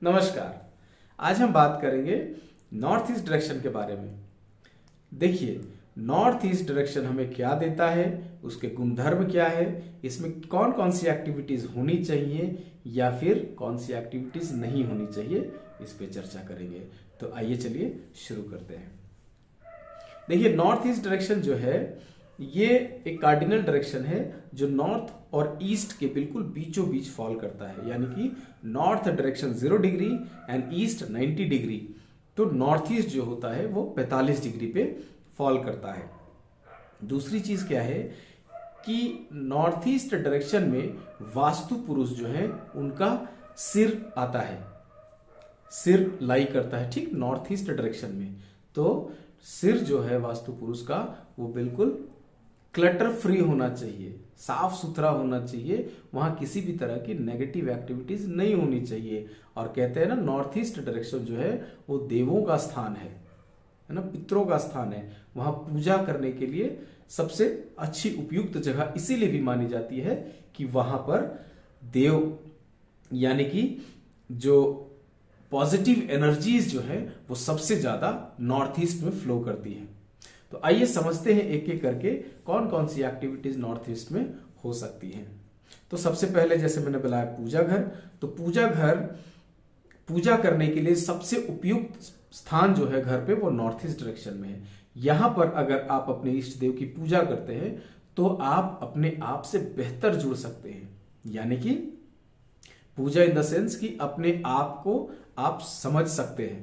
नमस्कार। आज हम बात करेंगे नॉर्थ ईस्ट डायरेक्शन के बारे में। देखिए, नॉर्थ ईस्ट डायरेक्शन हमें क्या देता है, उसके गुणधर्म क्या है, इसमें कौन कौन सी एक्टिविटीज होनी चाहिए या फिर कौन सी एक्टिविटीज नहीं होनी चाहिए, इस पे चर्चा करेंगे। तो आइए चलिए शुरू करते हैं। देखिए, नॉर्थ ईस्ट डायरेक्शन जो है ये एक कार्डिनल डायरेक्शन है जो नॉर्थ और ईस्ट के बिल्कुल बीचों बीच फॉल करता है, यानी कि north direction 0 degree and east 90 degree. तो नॉर्थ ईस्ट जो होता है वो 45 डिग्री पे फॉल करता है। दूसरी चीज क्या है कि नॉर्थ ईस्ट डायरेक्शन में वास्तु पुरुष जो है उनका सिर आता है, सिर लाई करता है, ठीक नॉर्थ ईस्ट डायरेक्शन में। तो सिर जो है वास्तु पुरुष का वो बिल्कुल क्लटर फ्री होना चाहिए, साफ सुथरा होना चाहिए, वहां किसी भी तरह की नेगेटिव एक्टिविटीज नहीं होनी चाहिए। और कहते हैं ना, नॉर्थ ईस्ट डायरेक्शन जो है वो देवों का स्थान है ना, पितरों का स्थान है। वहां पूजा करने के लिए सबसे अच्छी उपयुक्त जगह इसीलिए भी मानी जाती है कि वहां पर देव यानी कि जो पॉजिटिव एनर्जीज जो है वो सबसे ज्यादा नॉर्थ ईस्ट में फ्लो करती है। तो आइए समझते हैं एक एक करके कौन कौन सी एक्टिविटीज नॉर्थ ईस्ट में हो सकती हैं। तो सबसे पहले जैसे मैंने बताया पूजा घर, तो पूजा घर पूजा करने के लिए सबसे उपयुक्त स्थान जो है घर पे वो नॉर्थ ईस्ट डायरेक्शन में है। यहां पर अगर आप अपने इष्ट देव की पूजा करते हैं तो आप अपने आप से बेहतर जुड़ सकते हैं, यानी कि पूजा इन द सेंस कि अपने आप को आप समझ सकते हैं,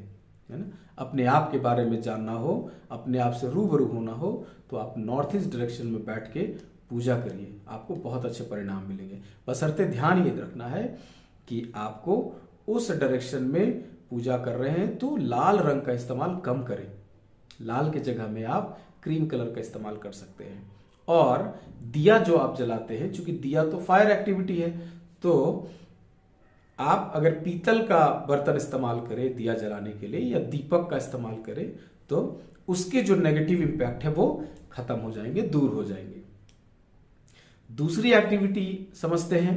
है ना। अपने आप के बारे में जानना हो, अपने आप से रूबरू होना हो, तो आप नॉर्थ ईस्ट डायरेक्शन में बैठ के पूजा करिए, आपको बहुत अच्छे परिणाम मिलेंगे। बशर्ते ध्यान ये रखना है कि आपको उस डायरेक्शन में पूजा कर रहे हैं तो लाल रंग का इस्तेमाल कम करें, लाल के जगह में आप क्रीम कलर का इस्तेमाल कर सकते हैं। और दिया जो आप जलाते हैं, चूंकि दिया तो फायर एक्टिविटी है, तो आप अगर पीतल का बर्तन इस्तेमाल करें दिया जलाने के लिए या दीपक का इस्तेमाल करें तो उसके जो नेगेटिव इंपैक्ट है वो खत्म हो जाएंगे, दूर हो जाएंगे। दूसरी एक्टिविटी समझते हैं,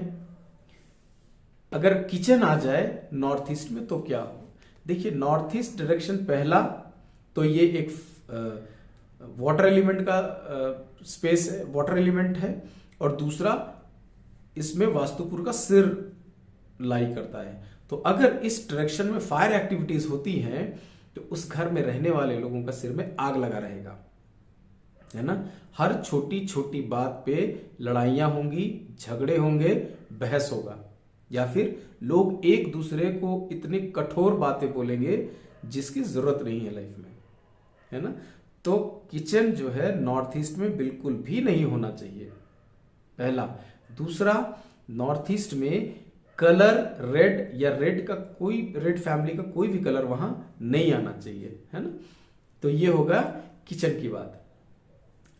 अगर किचन आ जाए नॉर्थ ईस्ट में तो क्या हो। देखिए, नॉर्थ ईस्ट डायरेक्शन पहला तो ये एक वाटर एलिमेंट का स्पेस है, वाटर एलिमेंट है, और दूसरा इसमें वास्तुपुर का सिर लाई करता है। तो अगर इस डायरेक्शन में फायर एक्टिविटीज होती हैं तो उस घर में रहने वाले लोगों का सिर में आग लगा रहेगा, है ना। हर छोटी छोटी बात पे लड़ाइयां होंगी, झगड़े होंगे, बहस होगा, या फिर लोग एक दूसरे को इतनी कठोर बातें बोलेंगे जिसकी जरूरत नहीं है लाइफ में, है ना। तो किचन जो है नॉर्थ ईस्ट में बिल्कुल भी नहीं होना चाहिए, पहला। दूसरा, नॉर्थ ईस्ट में कलर रेड या रेड का कोई, रेड फैमिली का कोई भी कलर वहां नहीं आना चाहिए, है ना। तो ये होगा किचन की बात।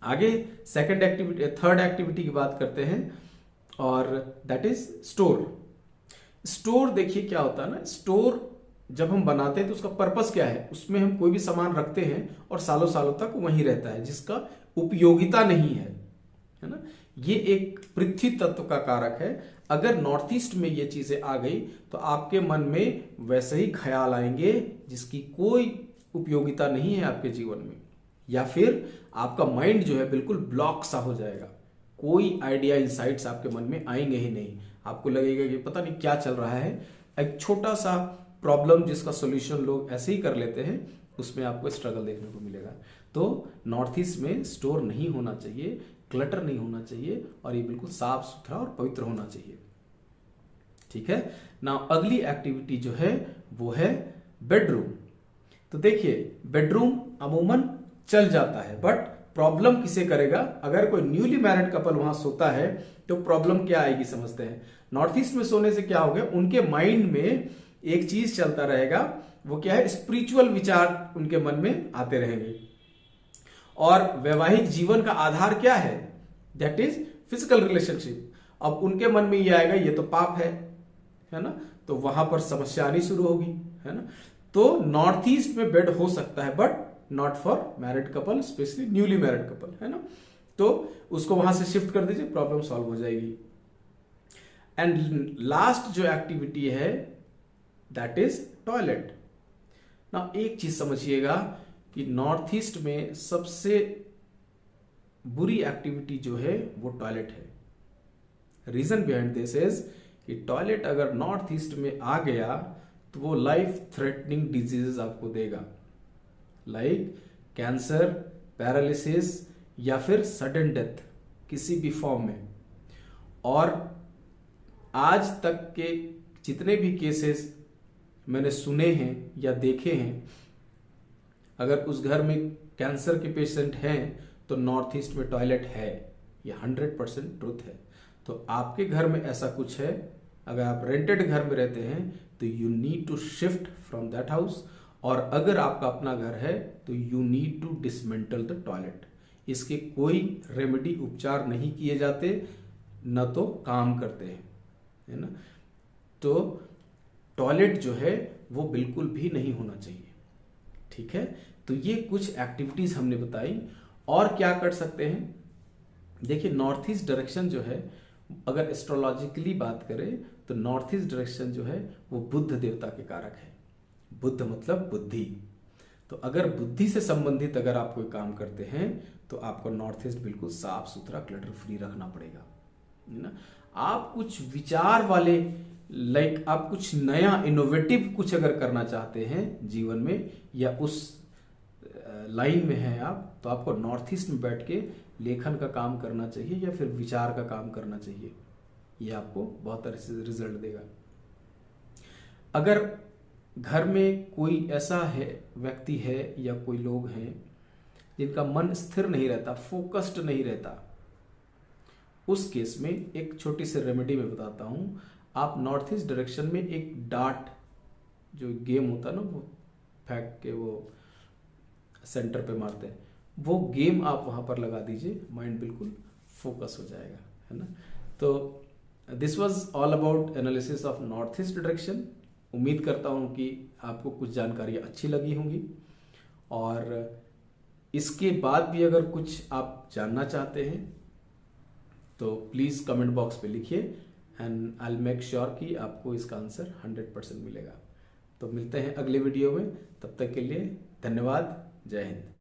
आगे सेकंड एक्टिविटी, थर्ड एक्टिविटी की बात करते हैं, और दैट इज स्टोर। स्टोर देखिए क्या होता है ना, स्टोर जब हम बनाते हैं तो उसका पर्पस क्या है, उसमें हम कोई भी सामान रखते हैं और सालों सालों तक वहीं रहता है, जिसका उपयोगिता नहीं है ना। ये एक पृथ्वी तत्व का कारक है। अगर नॉर्थ ईस्ट में ये चीजें आ गई तो आपके मन में वैसे ही ख्याल आएंगे जिसकी कोई उपयोगिता नहीं है आपके जीवन में, या फिर आपका माइंड जो है बिल्कुल ब्लॉक सा हो जाएगा, कोई आइडिया इंसाइट्स आपके मन में आएंगे ही नहीं। आपको लगेगा कि पता नहीं क्या चल रहा है। एक छोटा सा प्रॉब्लम जिसका सोल्यूशन लोग ऐसे ही कर लेते हैं, उसमें आपको स्ट्रगल देखने को मिलेगा। तो नॉर्थ ईस्ट में स्टोर नहीं होना चाहिए, क्लटर नहीं होना चाहिए, और ये बिल्कुल साफ सुथरा और पवित्र होना चाहिए, ठीक है ना। अगली एक्टिविटी जो है वो है बेडरूम। तो देखिए, बेडरूम अमूमन चल जाता है, बट प्रॉब्लम किसे करेगा। अगर कोई न्यूली मैरिड कपल वहां सोता है तो प्रॉब्लम क्या आएगी समझते हैं। नॉर्थ ईस्ट में सोने से क्या हो गया, उनके माइंड में एक चीज चलता रहेगा, वो क्या है, स्पिरिचुअल विचार उनके मन में आते रहेंगे। और वैवाहिक जीवन का आधार क्या है, दैट इज फिजिकल रिलेशनशिप। अब उनके मन में ये आएगा ये तो पाप है ना, तो वहां पर समस्या आनी शुरू होगी, है ना। तो नॉर्थ ईस्ट में बेड हो सकता है but not for married couple, specially newly married couple, है ना। तो उसको वहां से शिफ्ट कर दीजिए, प्रॉब्लम सॉल्व हो जाएगी। एंड लास्ट जो एक्टिविटी है दैट इज टॉयलेट। ना एक चीज समझिएगा कि नॉर्थ ईस्ट में सबसे बुरी एक्टिविटी जो है वो टॉयलेट है। रीजन बिहाइंड दिस इज कि टॉयलेट अगर नॉर्थ ईस्ट में आ गया तो वो लाइफ थ्रेटनिंग डिजीजेस आपको देगा, लाइक कैंसर, पैरालिसिस या फिर सडन डेथ किसी भी फॉर्म में। और आज तक के जितने भी केसेस मैंने सुने हैं या देखे हैं, अगर उस घर में कैंसर के पेशेंट हैं तो नॉर्थ ईस्ट में टॉयलेट है, ये 100% ट्रूथ है। तो आपके घर में ऐसा कुछ है, अगर आप रेंटेड घर में रहते हैं तो you need to shift from that house, और अगर आपका अपना घर है तो you need to dismantle the toilet. इसके कोई रेमेडी उपचार नहीं किए जाते, न तो काम करते हैं, है ना। तो टॉयलेट जो है वो बिल्कुल भी नहीं होना चाहिए, ठीक है। तो ये कुछ एक्टिविटीज हमने बताई। और क्या कर सकते हैं, देखिए नॉर्थ ईस्ट डायरेक्शन जो है, अगर एस्ट्रोलॉजिकली बात करें तो नॉर्थ ईस्ट डायरेक्शन जो है वो बुद्ध देवता के कारक है। बुद्ध मतलब बुद्धि। तो अगर बुद्धि से संबंधित अगर आप कोई काम करते हैं तो आपको नॉर्थ ईस्ट बिल्कुल साफ सुथरा क्लटर फ्री रखना पड़ेगा, है ना। आप कुछ विचार वाले, लाइक आप कुछ नया इनोवेटिव कुछ अगर करना चाहते हैं जीवन में, या उस लाइन में हैं आप, तो आपको नॉर्थ ईस्ट में बैठ के लेखन का काम करना चाहिए या फिर विचार का काम करना चाहिए। ये आपको बहुत अच्छे रिजल्ट देगा। अगर घर में कोई ऐसा है, व्यक्ति है या कोई लोग हैं जिनका मन स्थिर नहीं रहता, फोकस्ड नहीं रहता, उस केस में एक छोटी सी रेमेडी मैं बताता हूं। आप नॉर्थ ईस्ट डायरेक्शन में एक डार्ट, जो गेम होता है ना, वो फेंक के वो सेंटर पे मारते हैं, वो गेम आप वहां पर लगा दीजिए, माइंड बिल्कुल फोकस हो जाएगा, है ना। तो this was all about analysis of north east direction. उम्मीद करता हूं कि आपको कुछ जानकारी अच्छी लगी होंगी, और इसके बाद भी अगर कुछ आप जानना चाहते हैं तो प्लीज़ कमेंट बॉक्स पे लिखिए, and I will make sure कि आपको इसका आंसर 100% मिलेगा। तो मिलते हैं अगले वीडियो में, तब तक के लिए धन्यवाद। जय हिंद।